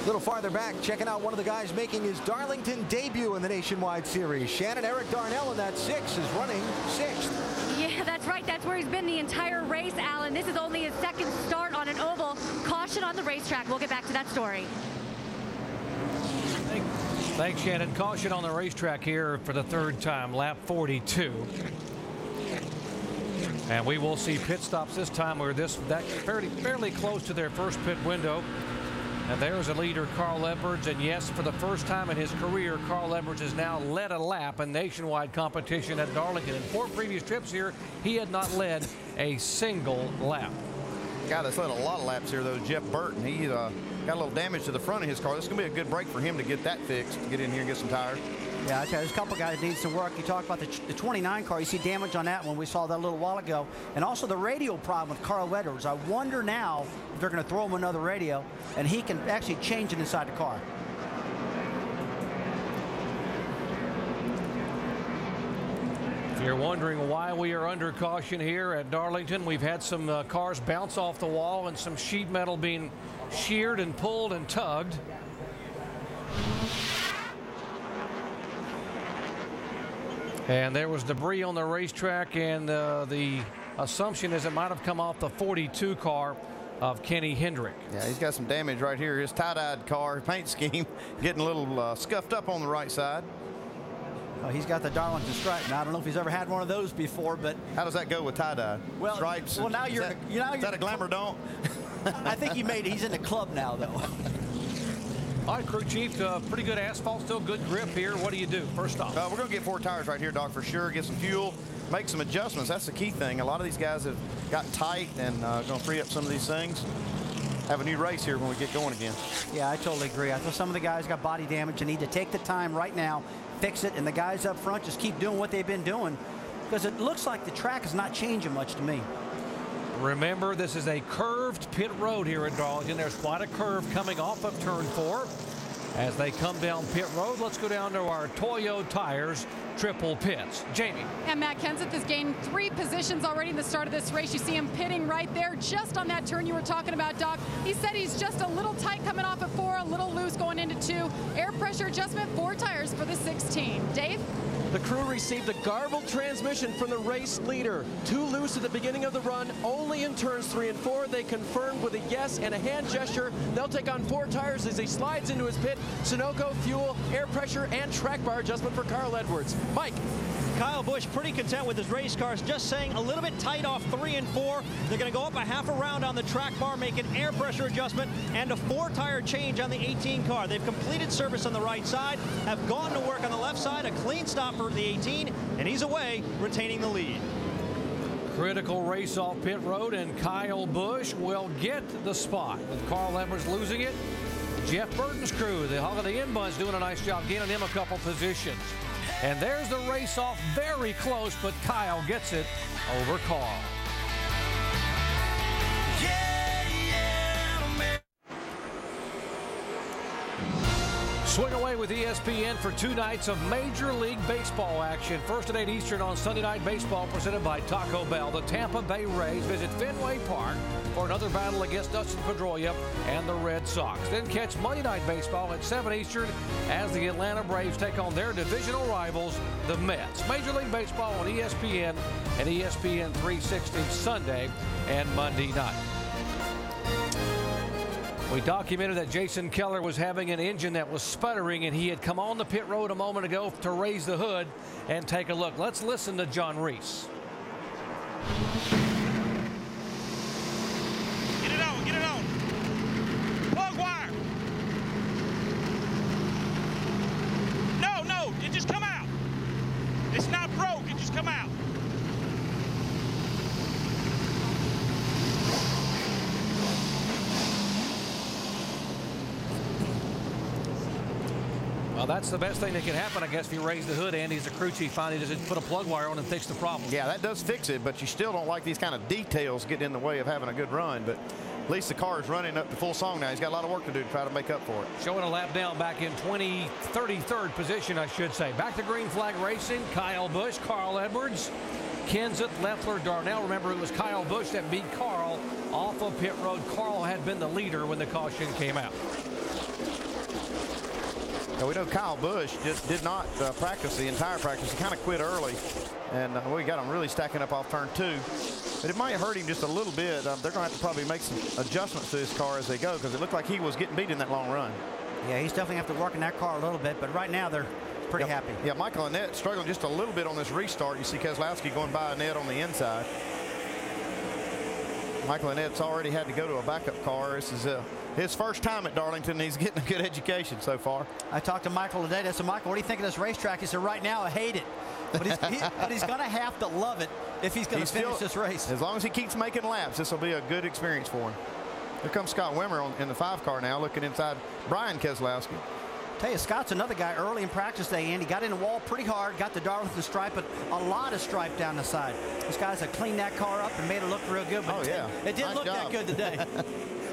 A little farther back, checking out one of the guys making his Darlington debut in the Nationwide Series. Shannon, Eric Darnell in that 6 is running 6th. Yeah, that's right. That's where he's been the entire race, Alan. This is only his second start on an oval. Caution on the racetrack. We'll get back to that story. Thanks, Shannon. Caution on the racetrack here for the third time, lap 42. And we will see pit stops this time where fairly close to their first pit window. And there's a leader, Carl Edwards, and yes, for the first time in his career, Carl Edwards has now led a lap in nationwide competition at Darlington. In 4 previous trips here, he had not led a single lap. Guy that's led a lot of laps here, though, Jeff Burton. He got a little damage to the front of his car. This is going to be a good break for him to get that fixed, to get in here and get some tires. Yeah, I tell you, there's a couple guys that needs some work. You talk about the 29 car. You see damage on that one. We saw that a little while ago. And also the radio problem with Carl Edwards. I wonder now if they're going to throw him another radio, and he can actually change it inside the car. If you're wondering why we are under caution here at Darlington, we've had some cars bounce off the wall and some sheet metal being sheared and pulled and tugged. And there was debris on the racetrack, and the assumption is it might have come off the 42 car of Kenny Hendrick. Yeah, he's got some damage right here. His tie-dyed car paint scheme getting a little scuffed up on the right side. He's got the Darlington stripe. Now, I don't know if he's ever had one of those before, but how does that go with tie-dye? Well, stripes. Well, now is you're that a glamour don't? I think he's in the club now, though. All right, crew chief, pretty good asphalt, still good grip here. What do you do first off? We're going to get 4 tires right here, Doc, for sure. Get some fuel, make some adjustments. That's the key thing. A lot of these guys have gotten tight and going to free up some of these things. Have a new race here when we get going again. Yeah, I totally agree. I thought some of the guys got body damage and need to take the time right now, fix it, and the guys up front just keep doing what they've been doing, because it looks like the track is not changing much to me. Remember, this is a curved pit road here at Darlington. There's quite a curve coming off of turn 4. As they come down pit road, let's go down to our Toyo Tires triple pits. Jamie. And Matt Kenseth has gained 3 positions already in the start of this race. You see him pitting right there just on that turn you were talking about, Doc. He said he's just a little tight coming off at 4, a little loose going into 2. Air pressure adjustment, 4 tires for the 16. Dave? The crew received a garbled transmission from the race leader. Too loose at the beginning of the run, only in turns 3 and 4. They confirmed with a yes and a hand gesture. They'll take on 4 tires as he slides into his pit. Sunoco, fuel, air pressure, and track bar adjustment for Carl Edwards. Mike. Kyle Busch pretty content with his race cars, just saying a little bit tight off 3 and 4. They're going to go up a half a round on the track bar, make an air pressure adjustment, and a 4-tire change on the 18 car. They've completed service on the right side, have gone to work on the left side, a clean stop for the 18, and he's away, retaining the lead. Critical race off pit road, and Kyle Busch will get the spot. With Carl Edwards losing it, Jeff Burton's crew, the Hog of the N-Buns, doing a nice job gaining him a couple positions. And there's the race off, very close, but Kyle gets it over Carl. Swing away with ESPN for 2 nights of Major League Baseball action. First at 8 Eastern on Sunday Night Baseball, presented by Taco Bell. The Tampa Bay Rays visit Fenway Park for another battle against Dustin Pedroia and the Red Sox. Then catch Monday Night Baseball at 7 Eastern as the Atlanta Braves take on their divisional rivals, the Mets. Major League Baseball on ESPN and ESPN 360 Sunday and Monday night. We documented that Jason Keller was having an engine that was sputtering, and he had come on the pit road a moment ago to raise the hood and take a look. Let's listen to John Reese. Get it on, get it on. Plug wire. No, it just come out. It's not broke, it just come out. Well, that's the best thing that can happen, I guess, if you raise the hood. Andy's the crew chief, finally just put a plug wire on and fix the problem. Yeah, that does fix it, but you still don't like these kind of details getting in the way of having a good run. But at least the car is running up to full song now. He's got a lot of work to do to try to make up for it. Showing a lap down back in 33rd position, I should say. Back to green flag racing. Kyle Busch, Carl Edwards, Kenseth, Leffler, Darnell. Remember, it was Kyle Busch that beat Carl off of pit road. Carl had been the leader when the caution came out. Now, we know Kyle Busch just did not practice the entire practice. He kind of quit early, and we got him really stacking up off turn 2. But it might hurt him just a little bit. They're going to have to probably make some adjustments to his car as they go, because it looked like he was getting beat in that long run. Yeah, he's definitely have to work in that car a little bit, but right now they're pretty happy. Yeah, Michael Annett struggling just a little bit on this restart. You see Keselowski going by Annett on the inside. Michael Annett's already had to go to a backup car. This is his first time at Darlington. He's getting a good education so far. I talked to Michael today. I said, Michael, what do you think of this racetrack? He said, right now, I hate it. But he's going to have to love it if he's going to finish this race. As long as he keeps making laps, this will be a good experience for him. Here comes Scott Wimmer in the 5 car now, looking inside Brian Keselowski. Tell you, Scott's another guy early in practice day, and he got in the wall pretty hard, got the Darlington stripe, but a lot of stripe down the side. These guys have cleaned that car up and made it look real good, but it didn't look that good today.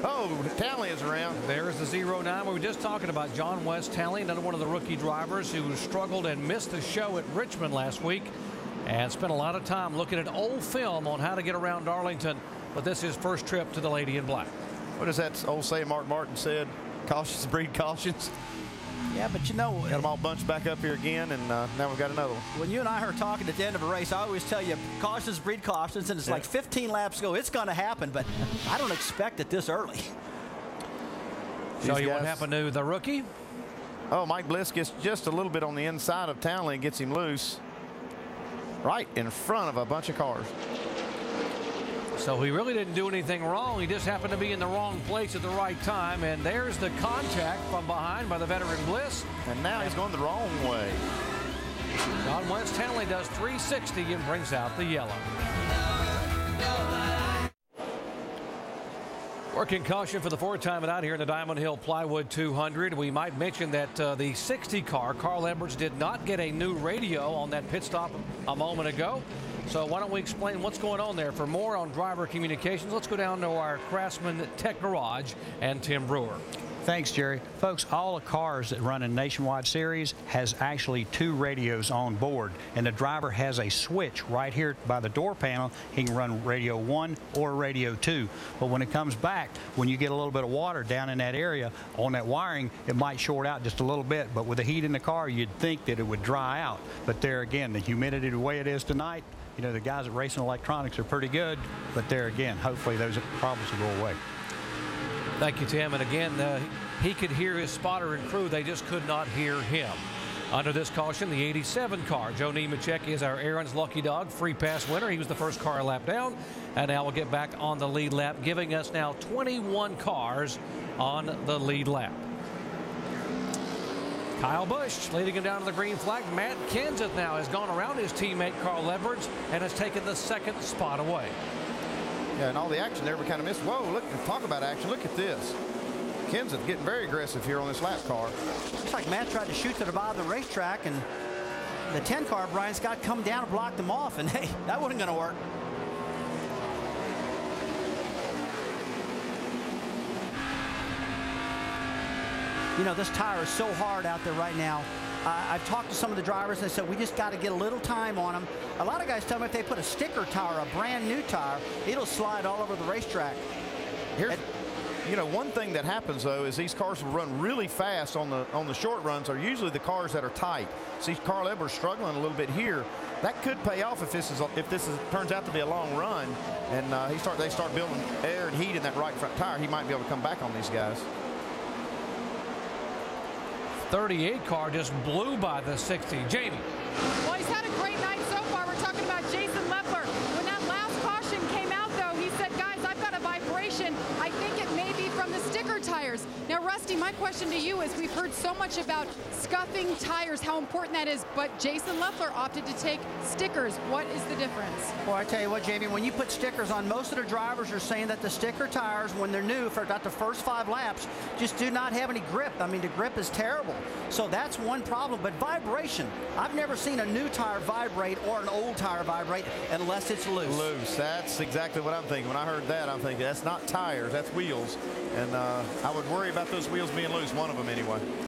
Oh, Townley is around. There's the 09. We were just talking about John West Townley, another one of the rookie drivers who struggled and missed the show at Richmond last week and spent a lot of time looking at old film on how to get around Darlington. But this is his first trip to the Lady in Black. What does that old saying Mark Martin said? Cautious breed cautions. Yeah, but you know, got them all bunched back up here again, and now we've got another one. When you and I are talking at the end of a race, I always tell you, cautious breed cautions, and it's like 15 laps to go. It's going to happen, but I don't expect it this early. Show you what happened to the rookie. Oh, Mike Bliss gets just a little bit on the inside of Townley and gets him loose right in front of a bunch of cars. So he really didn't do anything wrong. He just happened to be in the wrong place at the right time. And there's the contact from behind by the veteran Bliss. And now he's going the wrong way. John West Townley does 360 and brings out the yellow. Working caution for the 4th time out here in the Diamond Hill Plywood 200. We might mention that the 60 car, Carl Edwards, did not get a new radio on that pit stop a moment ago. So why don't we explain what's going on there? For more on driver communications, let's go down to our Craftsman Tech Garage and Tim Brewer. Thanks, Jerry. Folks, all the cars that run in Nationwide Series has actually 2 radios on board, and the driver has a switch right here by the door panel. He can run radio 1 or radio 2. But when it comes back, when you get a little bit of water down in that area on that wiring, it might short out just a little bit. But with the heat in the car, you'd think that it would dry out. But there again, the humidity the way it is tonight, you know, the guys at Racing Electronics are pretty good. But there again, hopefully those problems will go away. Thank you, Tim. And again, he could hear his spotter and crew. They just could not hear him. Under this caution, the 87 car. Joe Nemechek is our Aaron's lucky dog, free pass winner. He was the first car lap down. And now we'll get back on the lead lap, giving us now 21 cars on the lead lap. Kyle Busch leading him down to the green flag. Matt Kenseth now has gone around his teammate Carl Edwards and has taken the 2nd spot away. Yeah, and all the action there we kind of missed. Whoa, look, talk about action. Look at this. Kenseth getting very aggressive here on this lap car. Looks like Matt tried to shoot to the bottom of the racetrack, and the 10 car, Brian Scott, come down and blocked him off, and hey, that wasn't going to work. You know, this tire is so hard out there right now. I've talked to some of the drivers, and they said we just got to get a little time on them. A lot of guys tell me if they put a sticker tire, a brand new tire, it'll slide all over the racetrack. You know, one thing that happens though is these cars will run really fast on the short runs. Are usually the cars that are tight. See Carl Edwards struggling a little bit here. That could pay off if this turns out to be a long run, and they start building air and heat in that right front tire. He might be able to come back on these guys. 38 car just blew by the 60. Jamie. Well, he's had a great night so far. We're talking about Jason Leffler. When that last caution came out, though, he said, guys, I've got a vibration. I think it may be from the sticker tires. Now, Rusty, my question to you is we've heard so much about scuffing tires, how important that is, but Jason Leffler opted to take stickers. What is the difference? Well, I tell you what, Jamie, when you put stickers on, most of the drivers are saying that the sticker tires, when they're new, for about the first 5 laps, just do not have any grip. I mean, the grip is terrible. So that's one problem. But vibration, I've never seen a new tire vibrate or an old tire vibrate unless it's loose. Loose. That's exactly what I'm thinking. When I heard that, I'm thinking that's not tires, that's wheels. And I would worry about those wheels being loose, one of them anyway.